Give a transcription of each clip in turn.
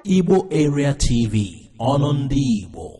Igbo Area TV, Onondi Igbo.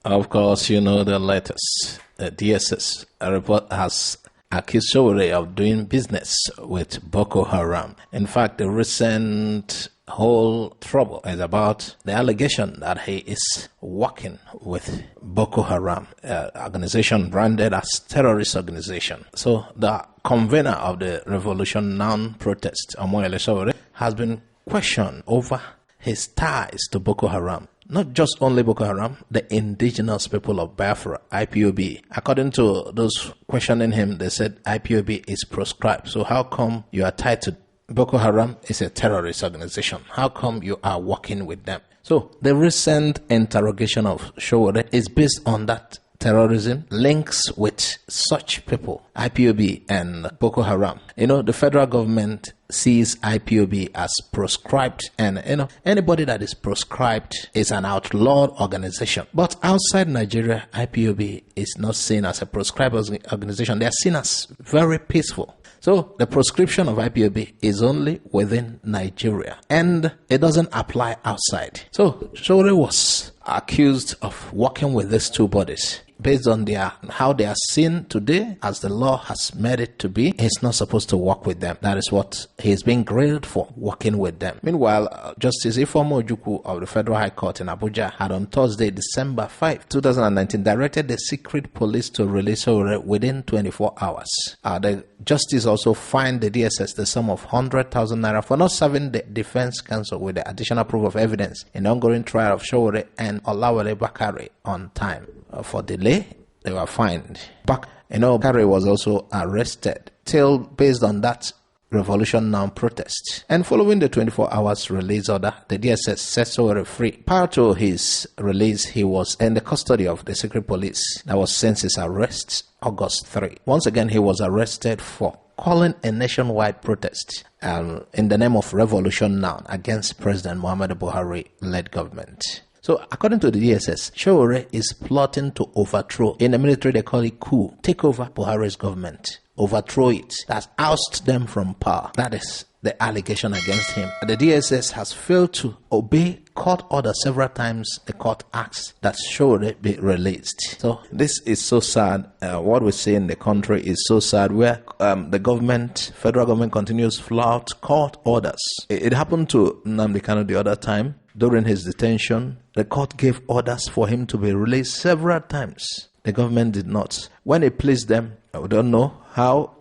Of course, you know the latest. The DSS report has accused Sowore of doing business with Boko Haram. In fact, the recent whole trouble is about the allegation that he is working with Boko Haram, organization branded as terrorist organization. So the convener of the Revolution Now protest, Omoyele Sowore, has been questioned over his ties to Boko Haram. Not just only Boko Haram, the indigenous people of Biafra, IPOB. According to those questioning him, they said IPOB is proscribed. So how come you are tied to Boko Haram? Is a terrorist organization. How come you are working with them? So the recent interrogation of Sowore is based on that terrorism links with such people, IPOB and Boko Haram. The federal government sees IPOB as proscribed, and anybody that is proscribed is an outlawed organization. But outside Nigeria, IPOB is not seen as a proscribed organization. They are seen as very peaceful. So the proscription of IPOB is only within Nigeria, and it doesn't apply outside. So Sowore was accused of working with these two bodies. Based on how they are seen today, as the law has made it to be, he's not supposed to work with them. That is what he's being grilled for, working with them. Meanwhile, Justice Ifeoma Ojukwu of the Federal High Court in Abuja had on Thursday, December 5, 2019, directed the secret police to release Sowore within 24 hours. The justice also fined the DSS the sum of 100,000 naira for not serving the defense counsel with the additional proof of evidence in the ongoing trial of Sowore and Olawale Bakare on time. For delay, they were fined. Bakare was also arrested till based on that Revolution Now protest. And following the 24 hours release order, the DSS set Sowore free. Prior to his release, he was in the custody of the secret police. That was since his arrest, August 3. Once again, he was arrested for calling a nationwide protest in the name of Revolution Now against President Muhammadu Buhari-led government. So, according to the DSS, Sowore is plotting to overthrow, in the military they call it coup, take over Buhari's government, overthrow it, that's oust them from power. That is the allegation against him. The DSS has failed to obey court order several times. The court asks that Sowore be released. So, this is so sad. What we see in the country is so sad, where the federal government continues to flout court orders. It happened to Nnamdi Kanu the other time. During his detention, the court gave orders for him to be released several times. The government did not. When it pleased them, we don't know how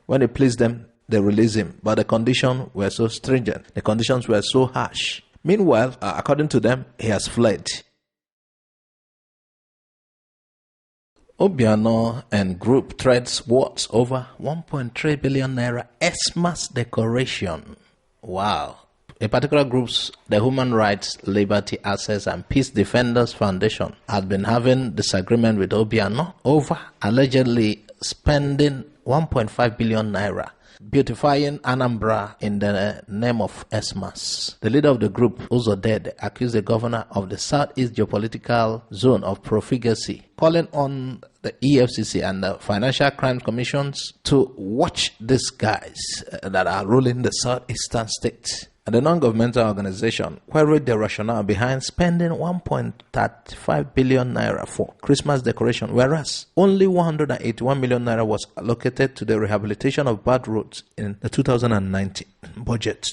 when it pleased them, they released him. But the conditions were so stringent. The conditions were so harsh. Meanwhile, according to them, he has fled. Obiano and group threads worth over 1.3 billion naira Xmas decoration. Wow. A particular group's, the Human Rights, Liberty, Access and Peace Defenders Foundation, had been having disagreement with Obiano over allegedly spending 1.5 billion naira beautifying Anambra in the name of Xmas. The leader of the group, Uzodede, accused the governor of the Southeast Geopolitical Zone of profligacy, calling on the EFCC and the Financial Crime Commissions to watch these guys that are ruling the southeastern states. And the non-governmental organization queried the rationale behind spending 1.35 billion naira for Christmas decoration, whereas only 181 million naira was allocated to the rehabilitation of bad roads in the 2019 budget.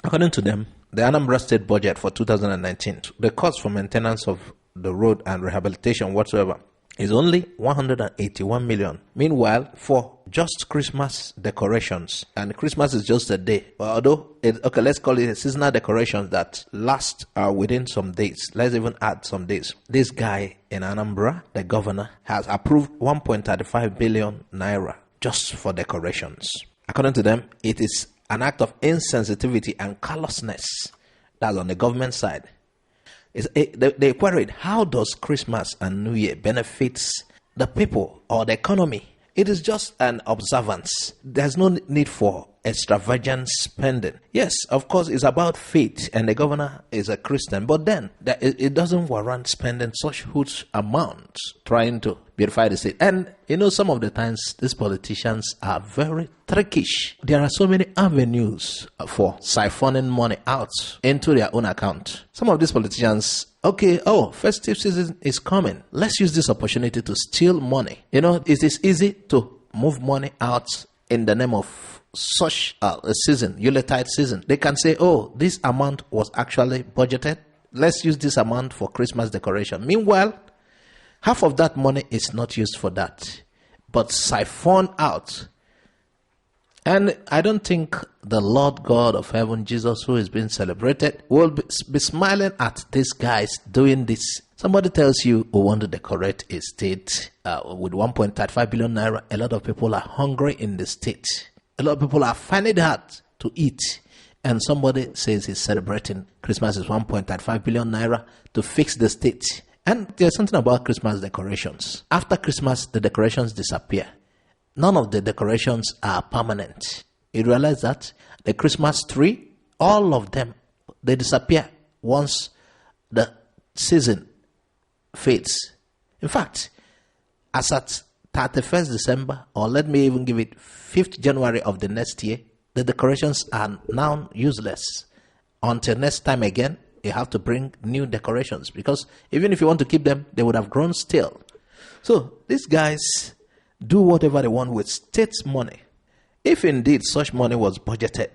According to them, the Anambra State budget for 2019, the cost for maintenance of the road and rehabilitation whatsoever is only 181 million. Meanwhile, for just Christmas decorations, and Christmas is just a day, although let's call it a seasonal decorations that last within some days. Let's even add some days. This guy in Anambra, the governor, has approved 1.35 billion naira just for decorations. According to them, it is an act of insensitivity and callousness. That's on the government side. They queried, how does Christmas and New Year benefits the people or the economy? It is just an observance. There's no need for extravagant spending. Yes, of course, it's about faith, and the governor is a Christian, but then it doesn't warrant spending such huge amounts trying to beautify the state. And some of the times these politicians are very trickish. There are so many avenues for siphoning money out into their own account. Some of these politicians, festive season is coming. Let's use this opportunity to steal money. It is easy to move money out in the name of such a season, Yuletide season. They can say, this amount was actually budgeted. Let's use this amount for Christmas decoration. Meanwhile, half of that money is not used for that, but siphoned out. And I don't think the Lord God of heaven, Jesus, who is being celebrated, will be smiling at these guys doing this. Somebody tells you we want to decorate a state with 1.35 billion naira. A lot of people are hungry in the state. A lot of people are finding it hard to eat. And somebody says he's celebrating Christmas is 1.35 billion naira to fix the state. And there's something about Christmas decorations. After Christmas, the decorations disappear. None of the decorations are permanent. You realize that? The Christmas tree, all of them, they disappear once the season fades. In fact, as at 31st December, or let me even give it 5th January of the next year, the decorations are now useless. Until next time again, you have to bring new decorations, because even if you want to keep them, they would have grown stale. So these guys do whatever they want with state's money. If indeed such money was budgeted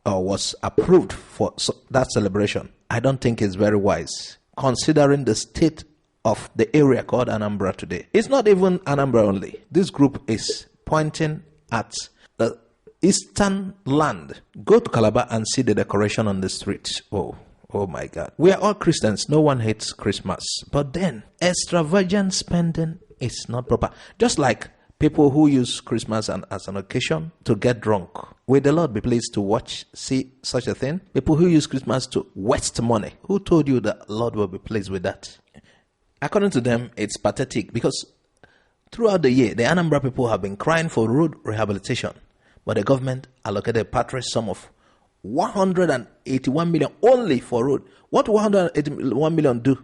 or was approved for that celebration, I don't think it's very wise, considering the state of the area called Anambra today. It's not even Anambra only. This group is pointing at the eastern land. Go to Calabar and see the decoration on the street. Oh my God. We are all Christians. No one hates Christmas. But then, extravagant spending is not proper. Just like people who use Christmas as an occasion to get drunk. Will the Lord be pleased to see such a thing? People who use Christmas to waste money. Who told you the Lord will be pleased with that? According to them, it's pathetic, because throughout the year, the Anambra people have been crying for road rehabilitation. But the government allocated a patronage sum of 181 million only for road. What 181 million do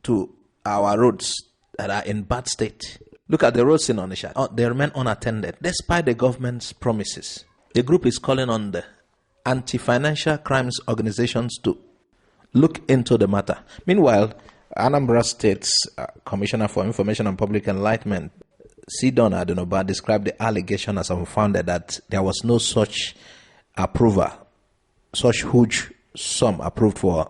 to our roads that are in bad state? Look at the roads in Onisha. They remain unattended despite the government's promises. The group is calling on the anti-financial crimes organizations to look into the matter. Meanwhile, Anambra State's Commissioner for Information and Public Enlightenment, Sidon Adunoba, described the allegation as unfounded, that there was no such approval, such huge sum approved for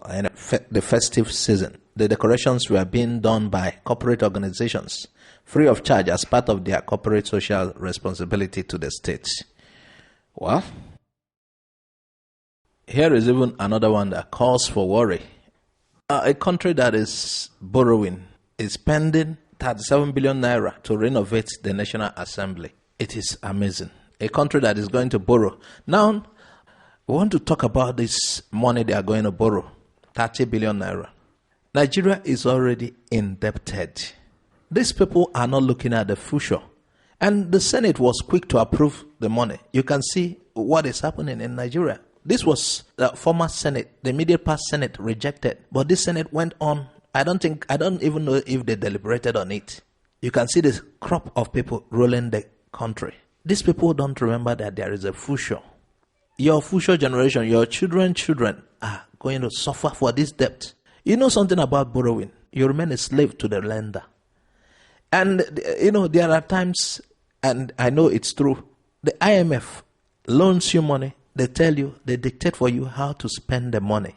the festive season. The decorations were being done by corporate organizations, free of charge, as part of their corporate social responsibility to the state. Well, here is even another one that calls for worry. A country that is borrowing is spending 37 billion naira to renovate the National Assembly. It is amazing. A country that is going to borrow. Now, we want to talk about this money they are going to borrow, 30 billion naira. Nigeria is already indebted. These people are not looking at the future. And the Senate was quick to approve the money. You can see what is happening in Nigeria. This was the former Senate. The immediate past Senate rejected. But this Senate went on. I don't even know if they deliberated on it. You can see this crop of people ruling the country. These people don't remember that there is a future. Your future generation, your children are going to suffer for this debt. You know something about borrowing. You remain a slave to the lender. And, there are times, and I know it's true, the IMF loans you money. They tell you, they dictate for you how to spend the money.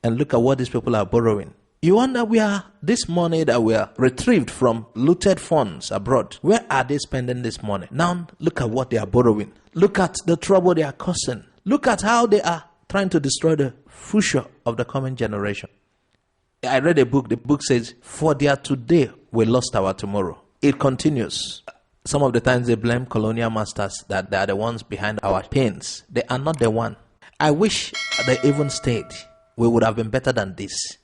And look at what these people are borrowing. You wonder where this money that we are retrieved from looted funds abroad, where are they spending this money? Now, look at what they are borrowing. Look at the trouble they are causing. Look at how they are trying to destroy the future of the coming generation. I read a book. The book says, for their today, we lost our tomorrow. It continues. Some of the times they blame colonial masters that they are the ones behind our pains. They are not the one. I wish they even stayed. We would have been better than this.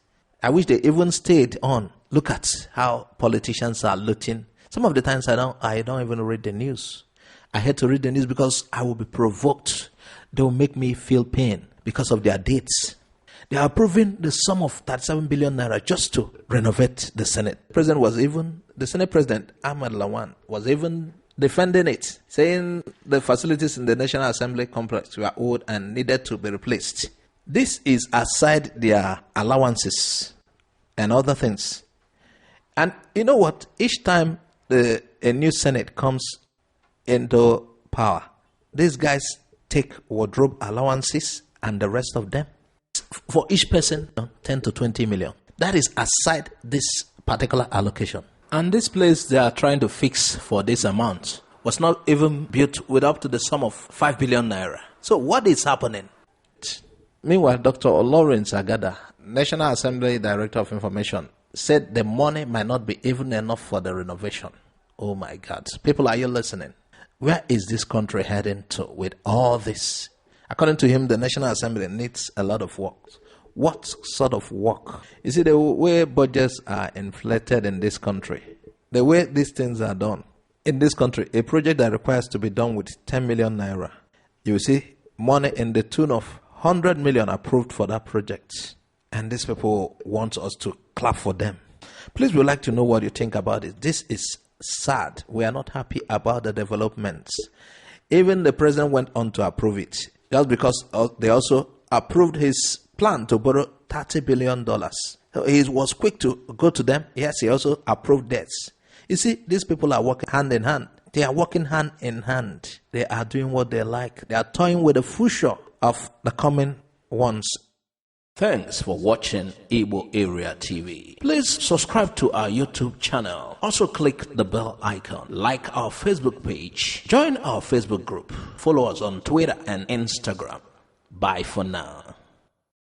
I wish they even stayed on. Look at how politicians are looting. Some of the times I don't even read the news. I hate to read the news because I will be provoked. They will make me feel pain because of their dates. They are approving the sum of 37 billion naira just to renovate the Senate. The Senate President, Ahmad Lawan, was even defending it, saying the facilities in the National Assembly complex were old and needed to be replaced. This is aside their allowances and other things. And you know what? Each time a new Senate comes into power, these guys take wardrobe allowances and the rest of them. For each person, 10 to 20 million. That is aside this particular allocation. And this place they are trying to fix for this amount was not even built with up to the sum of 5 billion naira. So what is happening? Meanwhile, Dr. Lawrence Agada, National Assembly Director of Information, said the money might not be even enough for the renovation. Oh my God. People, are you listening? Where is this country heading to with all this? According to him, the National Assembly needs a lot of work. What sort of work? You see, the way budgets are inflated in this country, the way these things are done in this country, a project that requires to be done with 10 million naira, you see money in the tune of 100 million approved for that project. And these people want us to clap for them. Please, we'd like to know what you think about it. This is sad. We are not happy about the developments. Even the president went on to approve it, just because they also approved his plan to borrow $30 billion. So he was quick to go to them. Yes, he also approved debts. You see, these people are working hand in hand. They are working hand in hand. They are doing what they like. They are toying with the future of the coming ones. Thanks for watching Igbo Area TV. Please subscribe to our YouTube channel. Also click the bell icon. Like our Facebook page. Join our Facebook group. Follow us on Twitter and Instagram. Bye for now.